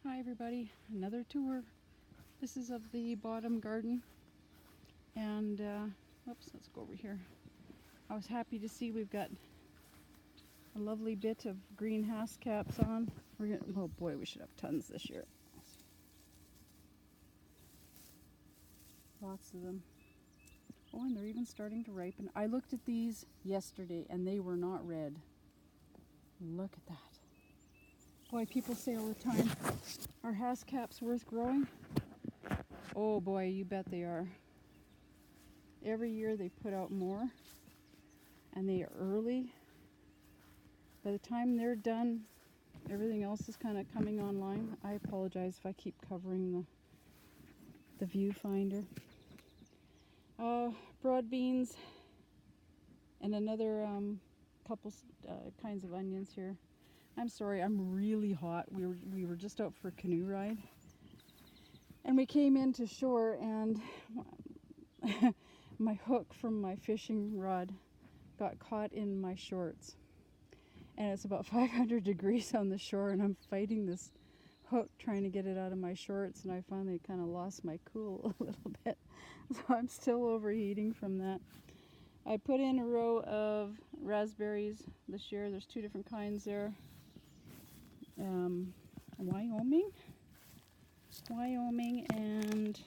Hi everybody, another tour. This is of the bottom garden, and oops, let's go over here. I was happy to see we've got a lovely bit of green haskell's on. Oh boy, we should have tons this year. Lots of them. Oh, and they're even starting to ripen. I looked at these yesterday and they were not red. Look at that. Boy, people say all the time, are haskell's worth growing? Oh boy, you bet they are. Every year they put out more, and they are early. By the time they're done, everything else is kind of coming online. I apologize if I keep covering the viewfinder. Broad beans and another couple kinds of onions here. I'm sorry, I'm really hot. We were just out for a canoe ride, and we came into shore, and my hook from my fishing rod got caught in my shorts, and it's about 500 degrees on the shore, and I'm fighting this hook trying to get it out of my shorts, and I finally kind of lost my cool a little bit, so I'm still overheating from that. I put in a row of raspberries this year. There's two different kinds there. Wyoming and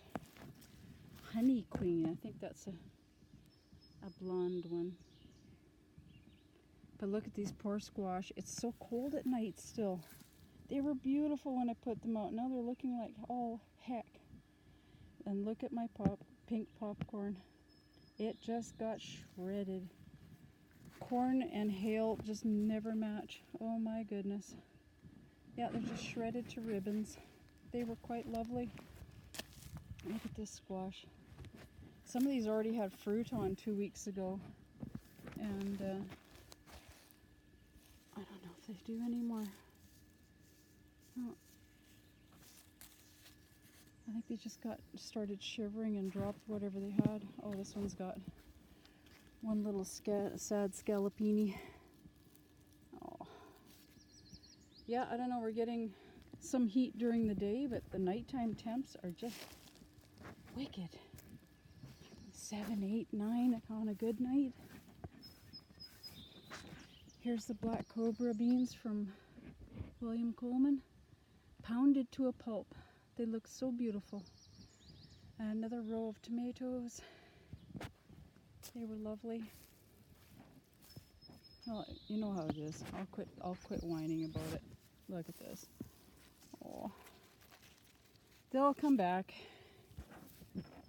Honey Queen. I think that's a blonde one. But look at these poor squash. It's so cold at night still. They were beautiful when I put them out. Now they're looking like all heck. And look at my pink popcorn. It just got shredded. Corn and hail just never match. Oh my goodness. Yeah, they're just shredded to ribbons. They were quite lovely. Look at this squash. Some of these already had fruit on 2 weeks ago. And I don't know if they do anymore. Oh. I think they just started shivering and dropped whatever they had. Oh, this one's got one little sad scallopini. Oh. Yeah, I don't know, we're getting some heat during the day, but the nighttime temps are just wicked. 7, 8, 9 on a good night. Here's the black cobra beans from William Coleman, pounded to a pulp. They look so beautiful. Another row of tomatoes. They were lovely. Oh, you know how it is. I'll quit whining about it. Look at this. Oh, they'll come back.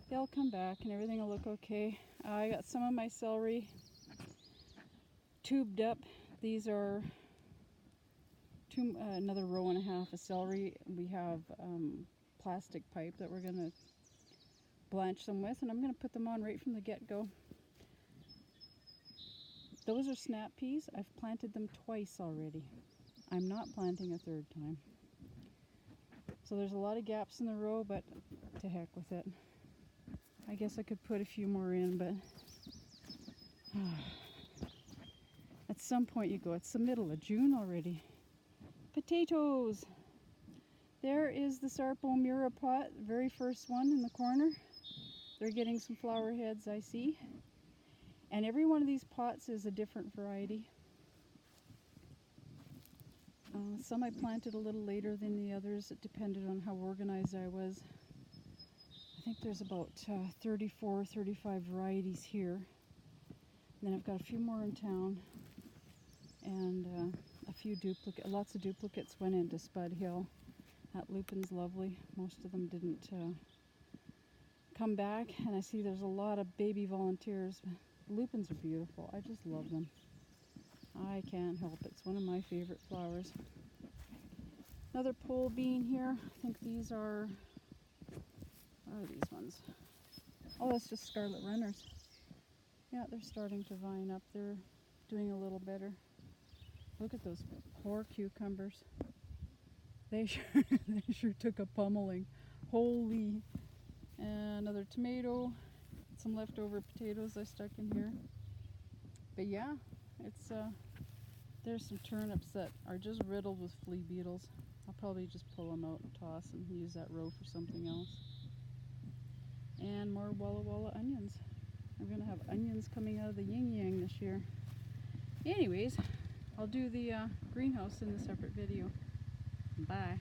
They'll come back, and everything will look okay. I got some of my celery tubed up. These are another row and a half of celery. We have plastic pipe that we're gonna blanch them with, and I'm gonna put them on right from the get-go. Those are snap peas. I've planted them twice already. I'm not planting a third time. So there's a lot of gaps in the row, but to heck with it. I guess I could put a few more in, but at some point you go, it's the middle of June already. Potatoes! There is the Sarpo Mira pot, very first one in the corner. They're getting some flower heads, I see. And every one of these pots is a different variety. Some I planted a little later than the others. It depended on how organized I was. I think there's about 34, 35 varieties here. And then I've got a few more in town. And a few lots of duplicates went into Spud Hill. That lupin's lovely. Most of them didn't come back. And I see there's a lot of baby volunteers. Lupins are beautiful. I just love them. I can't help it. It's one of my favorite flowers. Another pole bean here. I think these are... What are these ones? Oh, that's just scarlet runners. Yeah, they're starting to vine up. They're doing a little better. Look at those poor cucumbers. They sure took a pummeling. Holy. And another tomato. Some leftover potatoes I stuck in here. But yeah, it's they're There's some turnips that are just riddled with flea beetles. I'll probably just pull them out and toss and use that row for something else. And more Walla Walla onions. We're going to have onions coming out of the yin yang this year. Anyways, I'll do the greenhouse in a separate video. Bye.